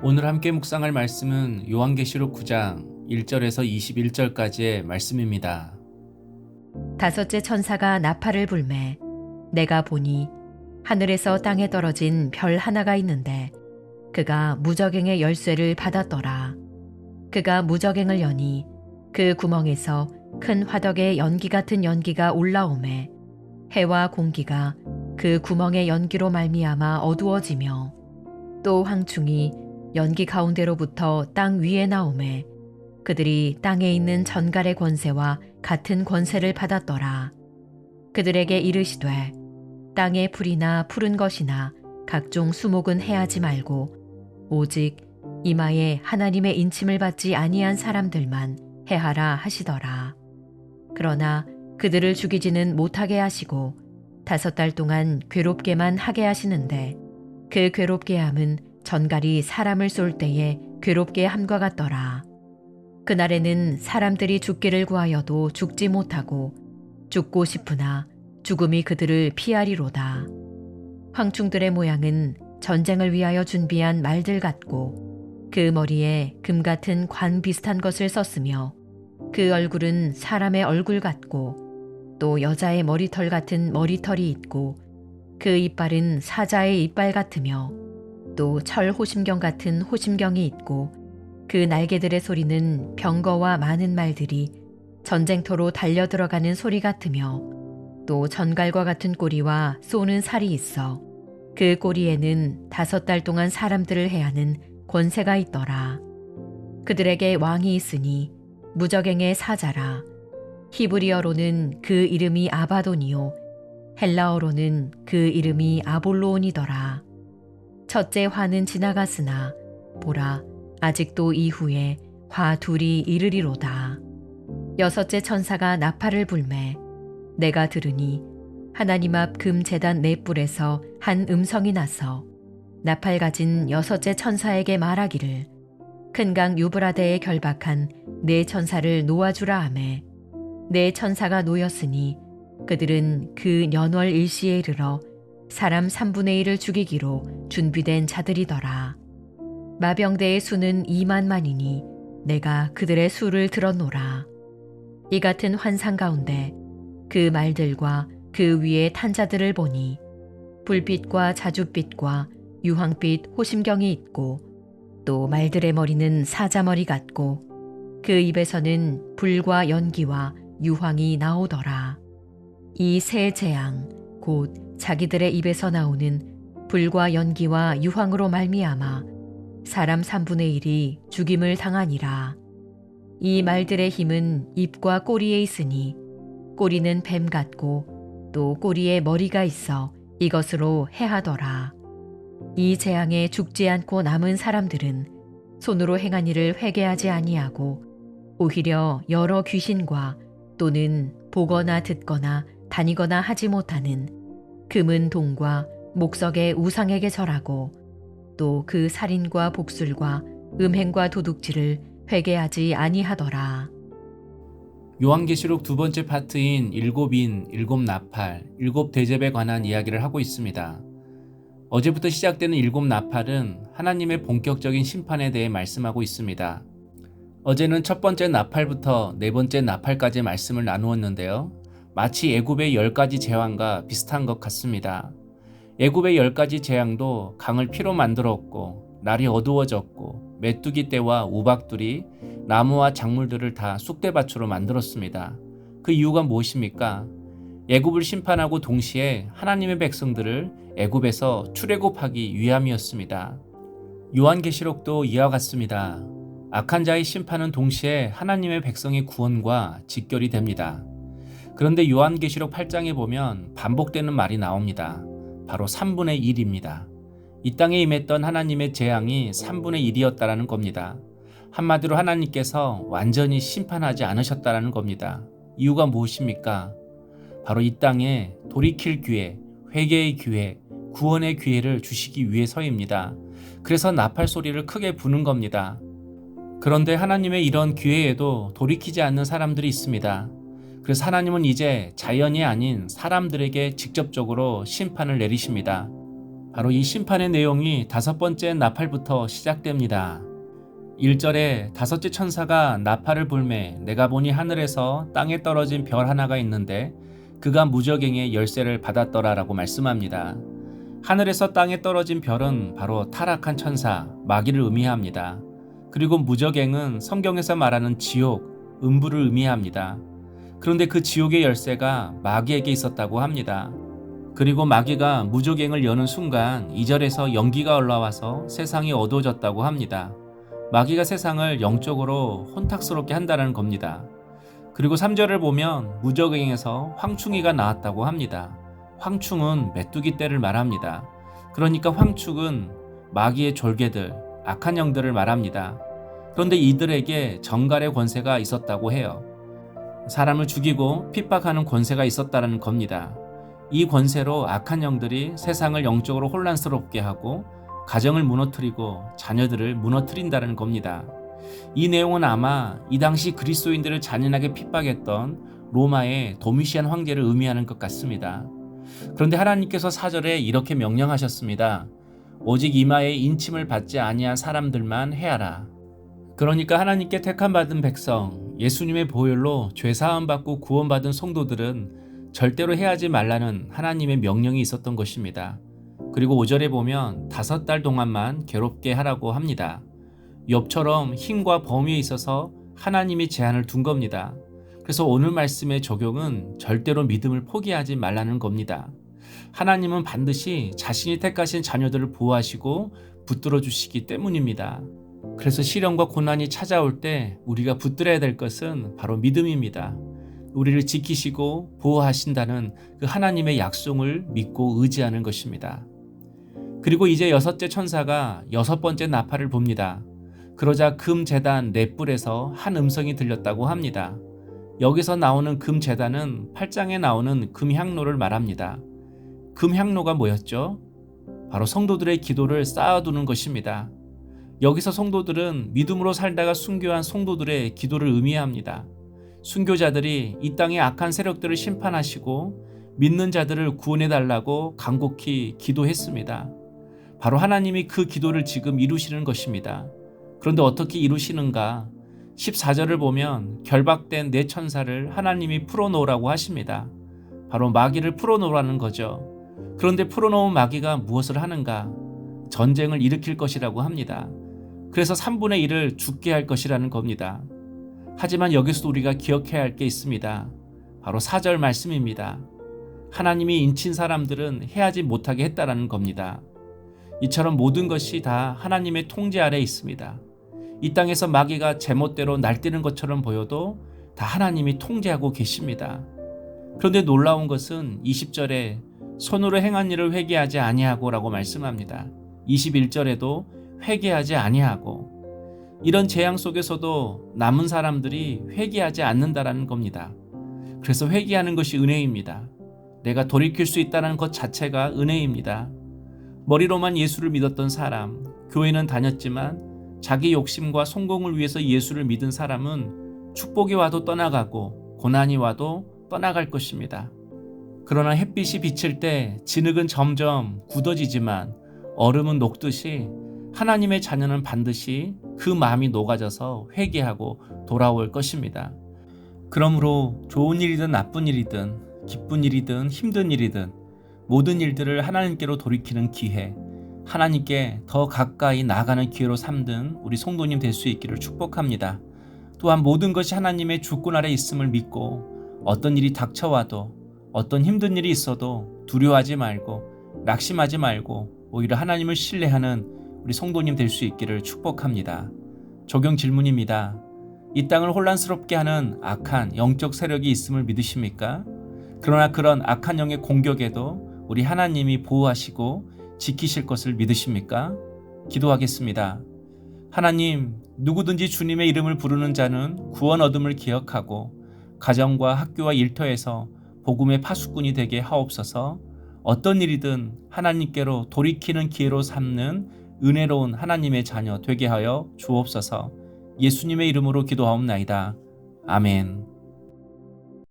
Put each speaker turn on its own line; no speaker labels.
오늘 함께 묵상할 말씀은 요한계시록 9장 1절에서 21절까지의 말씀입니다.
다섯째 천사가 나팔을 불매 내가 보니 하늘에서 땅에 떨어진 별 하나가 있는데 그가 무저갱의 열쇠를 받았더라. 그가 무저갱을 여니 그 구멍에서 큰 화덕의 연기 같은 연기가 올라오매 해와 공기가 그 구멍의 연기로 말미암아 어두워지며 또 황충이 연기 가운데로부터 땅 위에 나오매 그들이 땅에 있는 전갈의 권세와 같은 권세를 받았더라. 그들에게 이르시되 땅의 풀이나 푸른 것이나 각종 수목은 해하지 말고 오직 이마에 하나님의 인침을 받지 아니한 사람들만 해하라 하시더라. 그러나 그들을 죽이지는 못하게 하시고 5달 동안 괴롭게만 하게 하시는데 그 괴롭게 함은 전갈이 사람을 쏠 때에 괴롭게 함과 같더라. 그날에는 사람들이 죽기를 구하여도 죽지 못하고 죽고 싶으나 죽음이 그들을 피하리로다. 황충들의 모양은 전쟁을 위하여 준비한 말들 같고 그 머리에 금 같은 관 비슷한 것을 썼으며 그 얼굴은 사람의 얼굴 같고 또 여자의 머리털 같은 머리털이 있고 그 이빨은 사자의 이빨 같으며 또 철 호심경 같은 호심경이 있고 그 날개들의 소리는 병거와 많은 말들이 전쟁터로 달려들어가는 소리 같으며 또 전갈과 같은 꼬리와 쏘는 살이 있어 그 꼬리에는 5달 동안 사람들을 해하는 권세가 있더라. 그들에게 왕이 있으니 무저갱의 사자라. 히브리어로는 그 이름이 아바돈이요 헬라어로는 그 이름이 아볼로온이더라. 첫째 화는 지나갔으나 보라 아직도 이후에 화 둘이 이르리로다. 여섯째 천사가 나팔을 불매 내가 들으니 하나님 앞 금 제단 네 뿔에서 한 음성이 나서 나팔 가진 여섯째 천사에게 말하기를 큰 강 유브라데에 결박한 네 천사를 놓아주라 하매 네 천사가 놓였으니 그들은 그 년월 일시에 이르러 사람 3분의 1을 죽이기로 준비된 자들이더라. 마병대의 수는 2만만이니 내가 그들의 수를 들었노라. 이 같은 환상 가운데 그 말들과 그 위에 탄 자들을 보니 불빛과 자줏빛과 유황빛 호심경이 있고 또 말들의 머리는 사자머리 같고 그 입에서는 불과 연기와 유황이 나오더라. 이 세 재앙 곧 자기들의 입에서 나오는 불과 연기와 유황으로 말미암아 사람 3분의 1이 죽임을 당하니라. 이 말들의 힘은 입과 꼬리에 있으니 꼬리는 뱀 같고 또 꼬리에 머리가 있어 이것으로 해하더라. 이 재앙에 죽지 않고 남은 사람들은 손으로 행한 일을 회개하지 아니하고 오히려 여러 귀신과 또는 보거나 듣거나 다니거나 하지 못하는 금은 동과 목석의 우상에게 절하고 또 그 살인과 복술과 음행과 도둑질을 회개하지 아니하더라.
요한계시록 두 번째 파트인 일곱인, 일곱 나팔, 일곱 대접에 관한 이야기를 하고 있습니다. 어제부터 시작되는 일곱 나팔은 하나님의 본격적인 심판에 대해 말씀하고 있습니다. 어제는 첫 번째 나팔부터 네 번째 나팔까지 말씀을 나누었는데요. 마치 애굽의 10가지 재앙과 비슷한 것 같습니다. 애굽의 10가지 재앙도 강을 피로 만들었고 날이 어두워졌고 메뚜기 떼와 우박들이 나무와 작물들을 다 쑥대밭으로 만들었습니다. 그 이유가 무엇입니까? 애굽을 심판하고 동시에 하나님의 백성들을 애굽에서 출애굽하기 위함이었습니다. 요한계시록도 이와 같습니다. 악한 자의 심판은 동시에 하나님의 백성의 구원과 직결이 됩니다. 그런데 요한계시록 8장에 보면 반복되는 말이 나옵니다. 바로 3분의 1입니다. 이 땅에 임했던 하나님의 재앙이 3분의 1이었다라는 겁니다. 한마디로 하나님께서 완전히 심판하지 않으셨다라는 겁니다. 이유가 무엇입니까? 바로 이 땅에 돌이킬 기회, 회개의 기회, 구원의 기회를 주시기 위해서입니다. 그래서 나팔 소리를 크게 부는 겁니다. 그런데 하나님의 이런 기회에도 돌이키지 않는 사람들이 있습니다. 그래서 하나님은 이제 자연이 아닌 사람들에게 직접적으로 심판을 내리십니다. 바로 이 심판의 내용이 5번째 나팔부터 시작됩니다. 1절에 다섯째 천사가 나팔을 불매 내가 보니 하늘에서 땅에 떨어진 별 하나가 있는데 그가 무저갱의 열쇠를 받았더라 라고 말씀합니다. 하늘에서 땅에 떨어진 별은 바로 타락한 천사, 마귀를 의미합니다. 그리고 무저갱은 성경에서 말하는 지옥, 음부를 의미합니다. 그런데 그 지옥의 열쇠가 마귀에게 있었다고 합니다. 그리고 마귀가 무저갱을 여는 순간 2절에서 연기가 올라와서 세상이 어두워졌다고 합니다. 마귀가 세상을 영적으로 혼탁스럽게 한다는 겁니다. 그리고 3절을 보면 무저갱에서 황충이가 나왔다고 합니다. 황충은 메뚜기 떼를 말합니다. 그러니까 황충은 마귀의 졸개들, 악한 영들을 말합니다. 그런데 이들에게 정갈의 권세가 있었다고 해요. 사람을 죽이고 핍박하는 권세가 있었다는 겁니다. 이 권세로 악한 영들이 세상을 영적으로 혼란스럽게 하고 가정을 무너뜨리고 자녀들을 무너뜨린다는 겁니다. 이 내용은 아마 이 당시 그리스도인들을 잔인하게 핍박했던 로마의 도미시안 황제를 의미하는 것 같습니다. 그런데 하나님께서 4절에 이렇게 명령하셨습니다. 오직 이마에 인침을 받지 아니한 사람들만 해하라. 그러니까 하나님께 택함받은 백성, 예수님의 보혈로 죄사함받고 구원받은 성도들은 절대로 해하지 말라는 하나님의 명령이 있었던 것입니다. 그리고 5절에 보면 5달 동안만 괴롭게 하라고 합니다. 욥처럼 힘과 범위에 있어서 하나님이 제한을 둔 겁니다. 그래서 오늘 말씀의 적용은 절대로 믿음을 포기하지 말라는 겁니다. 하나님은 반드시 자신이 택하신 자녀들을 보호하시고 붙들어 주시기 때문입니다. 그래서 시련과 고난이 찾아올 때 우리가 붙들어야 될 것은 바로 믿음입니다. 우리를 지키시고 보호하신다는 그 하나님의 약속을 믿고 의지하는 것입니다. 그리고 이제 6째 천사가 6번째 나팔을 봅니다. 그러자 금 제단 넷불에서 한 음성이 들렸다고 합니다. 여기서 나오는 금 제단은 8장에 나오는 금향로를 말합니다. 금향로가 뭐였죠? 바로 성도들의 기도를 쌓아두는 것입니다. 여기서 성도들은 믿음으로 살다가 순교한 성도들의 기도를 의미합니다. 순교자들이 이 땅의 악한 세력들을 심판하시고 믿는 자들을 구원해달라고 간곡히 기도했습니다. 바로 하나님이 그 기도를 지금 이루시는 것입니다. 그런데 어떻게 이루시는가? 14절을 보면 결박된 네 천사를 하나님이 풀어놓으라고 하십니다. 바로 마귀를 풀어놓으라는 거죠. 그런데 풀어놓은 마귀가 무엇을 하는가? 전쟁을 일으킬 것이라고 합니다. 그래서 3분의 1을 죽게 할 것이라는 겁니다. 하지만 여기서도 우리가 기억해야 할 게 있습니다. 바로 4절 말씀입니다. 하나님이 인친 사람들은 해하지 못하게 했다라는 겁니다. 이처럼 모든 것이 다 하나님의 통제 아래에 있습니다. 이 땅에서 마귀가 제멋대로 날뛰는 것처럼 보여도 다 하나님이 통제하고 계십니다. 그런데 놀라운 것은 20절에 손으로 행한 일을 회개하지 아니하고 라고 말씀합니다. 21절에도 회개하지 아니하고, 이런 재앙 속에서도 남은 사람들이 회개하지 않는다라는 겁니다. 그래서 회개하는 것이 은혜입니다. 내가 돌이킬 수 있다는 것 자체가 은혜입니다. 머리로만 예수를 믿었던 사람, 교회는 다녔지만 자기 욕심과 성공을 위해서 예수를 믿은 사람은 축복이 와도 떠나가고 고난이 와도 떠나갈 것입니다. 그러나 햇빛이 비칠 때 진흙은 점점 굳어지지만 얼음은 녹듯이 하나님의 자녀는 반드시 그 마음이 녹아져서 회개하고 돌아올 것입니다. 그러므로 좋은 일이든 나쁜 일이든 기쁜 일이든 힘든 일이든 모든 일들을 하나님께로 돌이키는 기회, 하나님께 더 가까이 나아가는 기회로 삼든 우리 성도님 될 수 있기를 축복합니다. 또한 모든 것이 하나님의 주권 아래 있음을 믿고 어떤 일이 닥쳐와도 어떤 힘든 일이 있어도 두려워하지 말고 낙심하지 말고 오히려 하나님을 신뢰하는 우리 성도님 될 수 있기를 축복합니다. 적용 질문입니다. 이 땅을 혼란스럽게 하는 악한 영적 세력이 있음을 믿으십니까? 그러나 그런 악한 영의 공격에도 우리 하나님이 보호하시고 지키실 것을 믿으십니까? 기도하겠습니다. 하나님, 누구든지 주님의 이름을 부르는 자는 구원 얻음을 기억하고 가정과 학교와 일터에서 복음의 파수꾼이 되게 하옵소서. 어떤 일이든 하나님께로 돌이키는 기회로 삼는 은혜로운 하나님의 자녀 되게 하여 주옵소서. 예수님의 이름으로 기도하옵나이다. 아멘.